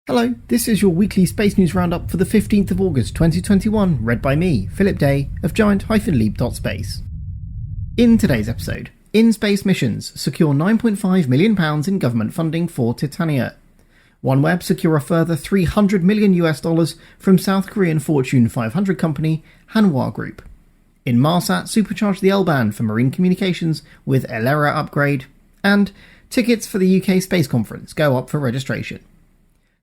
Hello, this is your weekly space news roundup for the 15th of August 2021, read by me, Philip Day, of giant-leap.space. In today's episode, in-space missions secure £9.5 million in government funding for Titania. OneWeb secure a further $300 million from South Korean Fortune 500 company Hanwha Group. Inmarsat supercharge the L-band for marine communications with Elera upgrade, and tickets for the UK Space Conference go up for registration.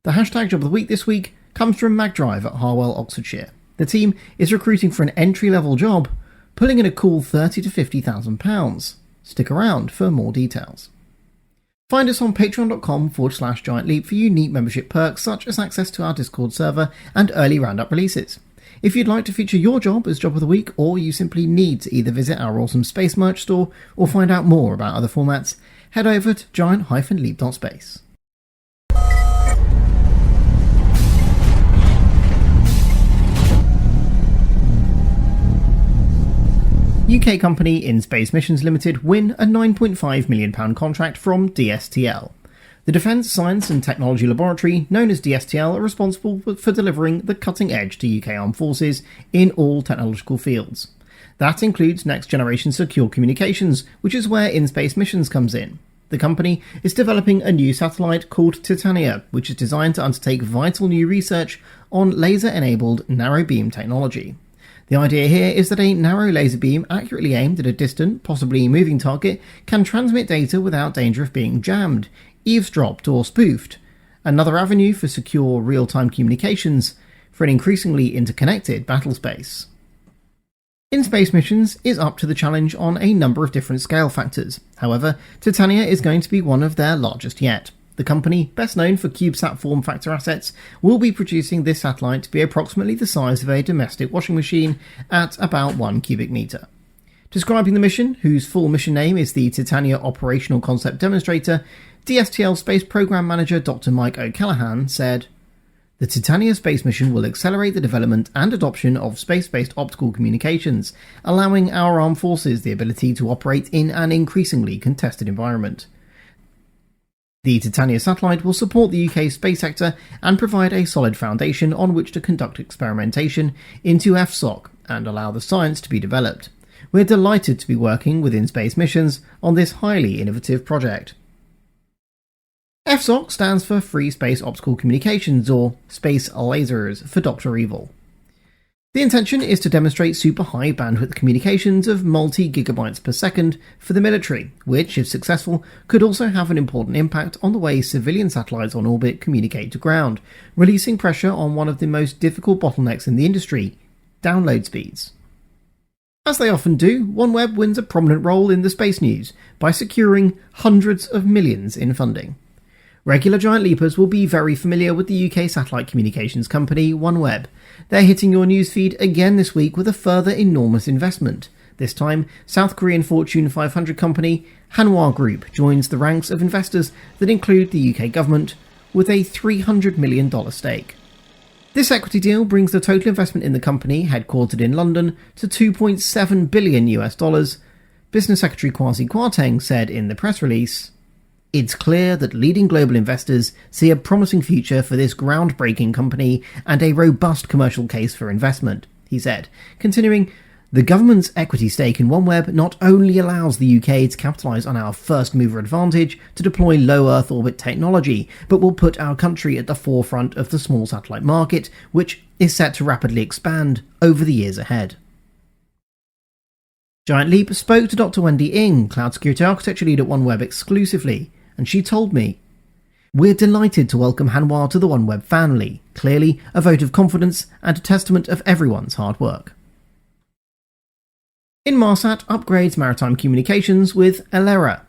The hashtag job of the week this week comes from MagDrive at Harwell, Oxfordshire. The team is recruiting for an entry-level job, pulling in a cool £30,000 to £50,000. Stick around for more details. Find us on patreon.com/giantleap for unique membership perks such as access to our Discord server and early Roundup releases. If you'd like to feature your job as job of the week, or you simply need to either visit our awesome space merch store or find out more about other formats, head over to giant-leap.space. UK company In-Space Missions Limited win a £9.5 million contract from DSTL. The Defence Science and Technology Laboratory, known as DSTL, are responsible for delivering the cutting edge to UK armed forces in all technological fields. That includes next-generation secure communications, which is where In-Space Missions comes in. The company is developing a new satellite called Titania, which is designed to undertake vital new research on laser-enabled narrow-beam technology. The idea here is that a narrow laser beam accurately aimed at a distant, possibly moving target can transmit data without danger of being jammed, eavesdropped or spoofed, another avenue for secure real-time communications for an increasingly interconnected battlespace. In-Space Missions is up to the challenge on a number of different scale factors. However, Titania is going to be one of their largest yet. The company, best known for CubeSat form factor assets, will be producing this satellite to be approximately the size of a domestic washing machine at about 1 cubic metre. Describing the mission, whose full mission name is the Titania Operational Concept Demonstrator, DSTL Space Program Manager Dr. Mike O'Callaghan said, "The Titania space mission will accelerate the development and adoption of space-based optical communications, allowing our armed forces the ability to operate in an increasingly contested environment. The Titania satellite will support the UK space sector and provide a solid foundation on which to conduct experimentation into FSOC and allow the science to be developed. We're delighted to be working with In-Space Missions on this highly innovative project." FSOC stands for Free Space Optical Communications, or Space Lasers for Dr. Evil. The intention is to demonstrate super high bandwidth communications of multi-gigabytes per second for the military, which, if successful, could also have an important impact on the way civilian satellites on orbit communicate to ground, releasing pressure on one of the most difficult bottlenecks in the industry: download speeds. As they often do, OneWeb wins a prominent role in the space news by securing hundreds of millions in funding. Regular Giant Leapers will be very familiar with the UK satellite communications company OneWeb. They're hitting your newsfeed again this week with a further enormous investment. This time, South Korean Fortune 500 company Hanwha Group joins the ranks of investors that include the UK government with a $300 million stake. This equity deal brings the total investment in the company, headquartered in London, to $2.7 billion. Business Secretary Kwasi Kwarteng said in the press release, "It's clear that leading global investors see a promising future for this groundbreaking company and a robust commercial case for investment," he said, continuing, "The government's equity stake in OneWeb not only allows the UK to capitalise on our first mover advantage to deploy low Earth orbit technology, but will put our country at the forefront of the small satellite market, which is set to rapidly expand over the years ahead." Giant Leap spoke to Dr. Wendy Ng, Cloud Security Architecture Lead at OneWeb exclusively, and she told me, "We're delighted to welcome Hanwha to the OneWeb family. Clearly a vote of confidence and a testament of everyone's hard work." Inmarsat upgrades maritime communications with Elera.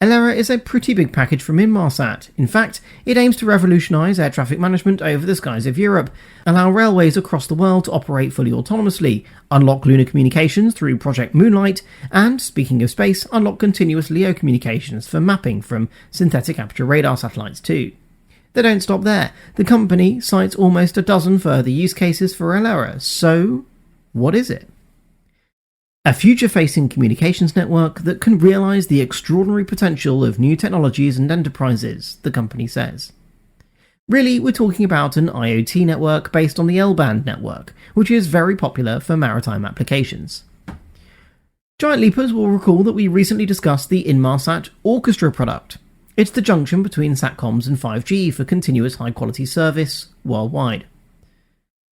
Elera is a pretty big package from Inmarsat. In fact, it aims to revolutionise air traffic management over the skies of Europe, allow railways across the world to operate fully autonomously, unlock lunar communications through Project Moonlight, and, speaking of space, unlock continuous LEO communications for mapping from synthetic aperture radar satellites too. They don't stop there. The company cites almost a dozen further use cases for Elera. So, what is it? A future-facing communications network that can realise the extraordinary potential of new technologies and enterprises, the company says. Really, we're talking about an IoT network based on the L-band network, which is very popular for maritime applications. Giant Leapers will recall that we recently discussed the Inmarsat Orchestra product. It's the junction between SATCOMs and 5G for continuous high-quality service worldwide.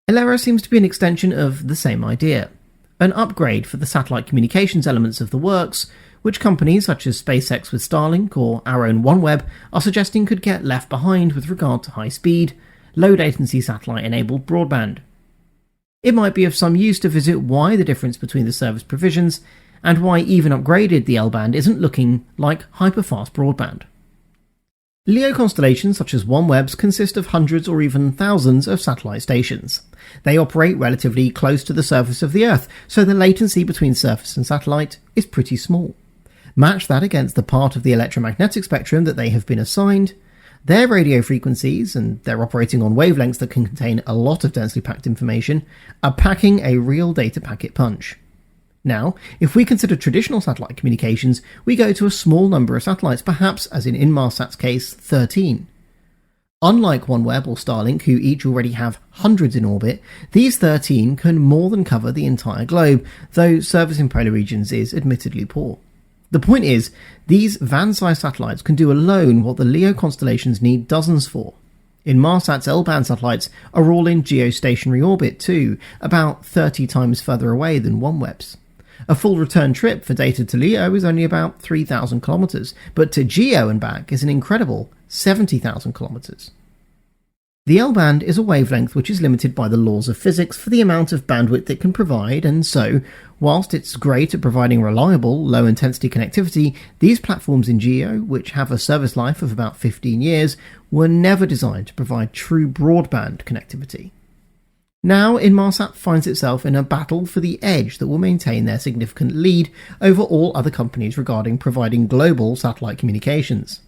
Elera seems to be an extension of the same idea, an upgrade for the satellite communications elements of the works, which companies such as SpaceX with Starlink or our own OneWeb are suggesting could get left behind with regard to high-speed, low-latency satellite-enabled broadband. It might be of some use to visit why the difference between the service provisions and why even upgraded the L-band isn't looking like hyper-fast broadband. LEO constellations such as OneWeb's consist of hundreds or even thousands of satellite stations. They operate relatively close to the surface of the Earth, so the latency between surface and satellite is pretty small. Match that against the part of the electromagnetic spectrum that they have been assigned. Their radio frequencies, and they're operating on wavelengths that can contain a lot of densely packed information, are packing a real data packet punch. Now, if we consider traditional satellite communications, we go to a small number of satellites, perhaps, as in Inmarsat's case, 13. Unlike OneWeb or Starlink, who each already have hundreds in orbit, these 13 can more than cover the entire globe, though service in polar regions is admittedly poor. The point is, these van-sized satellites can do alone what the LEO constellations need dozens for. Inmarsat's L-band satellites are all in geostationary orbit too, about 30 times further away than OneWeb's. A full return trip for data to LEO is only about 3,000 kilometers, but to GEO and back is an incredible 70,000 kilometers. The L-band is a wavelength which is limited by the laws of physics for the amount of bandwidth it can provide, and so, whilst it's great at providing reliable, low-intensity connectivity, these platforms in GEO, which have a service life of about 15 years, were never designed to provide true broadband connectivity. Now, Inmarsat finds itself in a battle for the edge that will maintain their significant lead over all other companies regarding providing global satellite communications.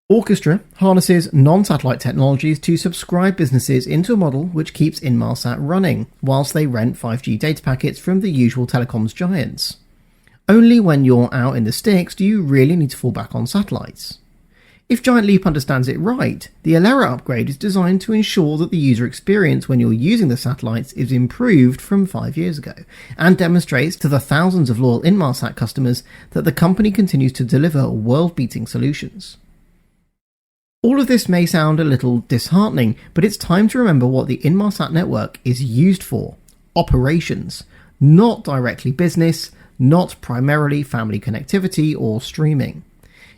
Orchestra harnesses non-satellite technologies to subscribe businesses into a model which keeps Inmarsat running, whilst they rent 5G data packets from the usual telecoms giants. Only when you're out in the sticks do you really need to fall back on satellites. If Giant Leap understands it right, the Elera upgrade is designed to ensure that the user experience when you're using the satellites is improved from 5 years ago, and demonstrates to the thousands of loyal Inmarsat customers that the company continues to deliver world-beating solutions. All of this may sound a little disheartening, but it's time to remember what the Inmarsat network is used for: operations, not directly business, not primarily family connectivity or streaming.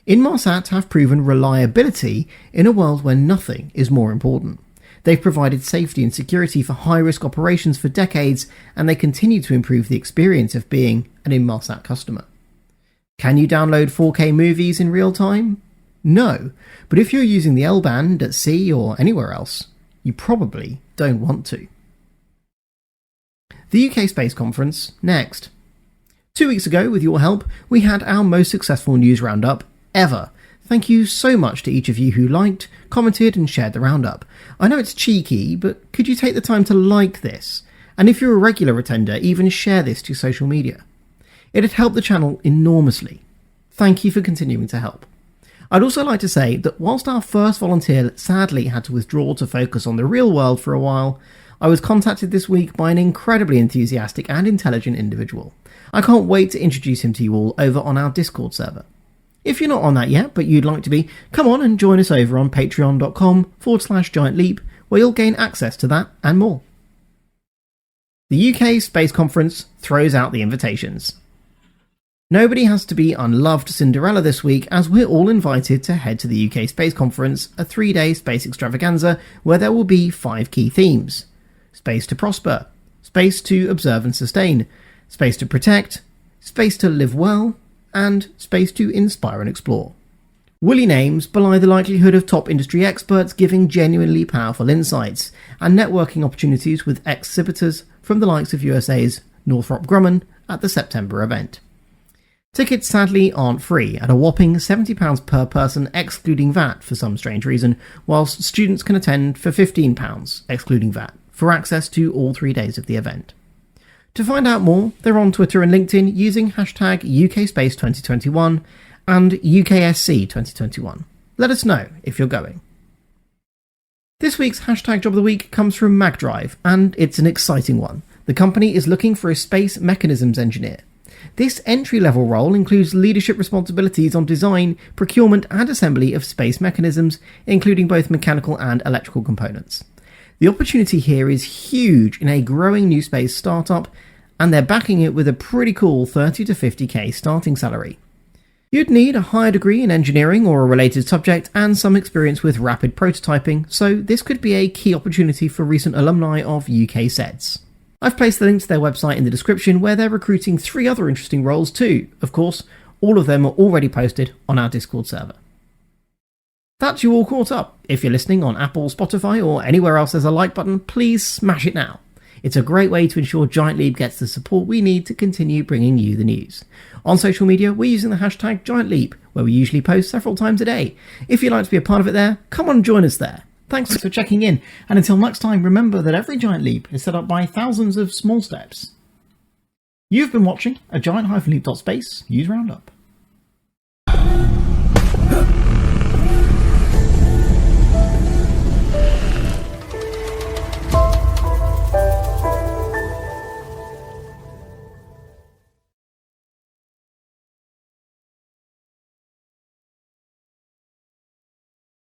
Inmarsat have proven reliability in a world where nothing is more important. They've provided safety and security for high-risk operations for decades, and they continue to improve the experience of being an Inmarsat customer. Can you download 4K movies in real time? No, but if you're using the L-band at sea or anywhere else, you probably don't want to. The UK Space Conference next. 2 weeks ago, with your help, we had our most successful news roundup ever. Thank you so much to each of you who liked, commented and shared the roundup. I know it's cheeky, but could you take the time to like this? And if you're a regular attender, even share this to social media. It'd help the channel enormously. Thank you for continuing to help. I'd also like to say that whilst our first volunteer sadly had to withdraw to focus on the real world for a while, I was contacted this week by an incredibly enthusiastic and intelligent individual. I can't wait to introduce him to you all over on our Discord server. If you're not on that yet, but you'd like to be, come on and join us over on patreon.com/giantleap, where you'll gain access to that and more. The UK Space Conference throws out the invitations. Nobody has to be unloved Cinderella this week, as we're all invited to head to the UK Space Conference, a 3-day space extravaganza where there will be 5 key themes: space to prosper, space to observe and sustain, space to protect, space to live well, and space to inspire and explore. Woolly names belie the likelihood of top industry experts giving genuinely powerful insights and networking opportunities with exhibitors from the likes of USA's Northrop Grumman at the September event. Tickets sadly aren't free, at a whopping £70 per person excluding VAT for some strange reason, whilst students can attend for £15 excluding VAT for access to all 3 days of the event. To find out more, they're on Twitter and LinkedIn using hashtag UKSpace2021 and UKSC2021. Let us know if you're going. This week's hashtag job of the week comes from MagDrive, and it's an exciting one. The company is looking for a space mechanisms engineer. This entry-level role includes leadership responsibilities on design, procurement and assembly of space mechanisms, including both mechanical and electrical components. The opportunity here is huge in a growing new space startup, and they're backing it with a pretty cool 30 to 50k starting salary. You'd need a higher degree in engineering or a related subject and some experience with rapid prototyping, so this could be a key opportunity for recent alumni of UK SEDS. I've placed the link to their website in the description, where they're recruiting 3 other interesting roles too. Of course, all of them are already posted on our Discord server. That's you all caught up. If you're listening on Apple, Spotify or anywhere else there's a like button, please smash it now. It's a great way to ensure Giant Leap gets the support we need to continue bringing you the news. On social media, we're using the hashtag Giant Leap, where we usually post several times a day. If you'd like to be a part of it there, come on and join us there. Thanks for checking in, and until next time, remember that every giant leap is set up by thousands of small steps. You've been watching a giant-leap.space news roundup.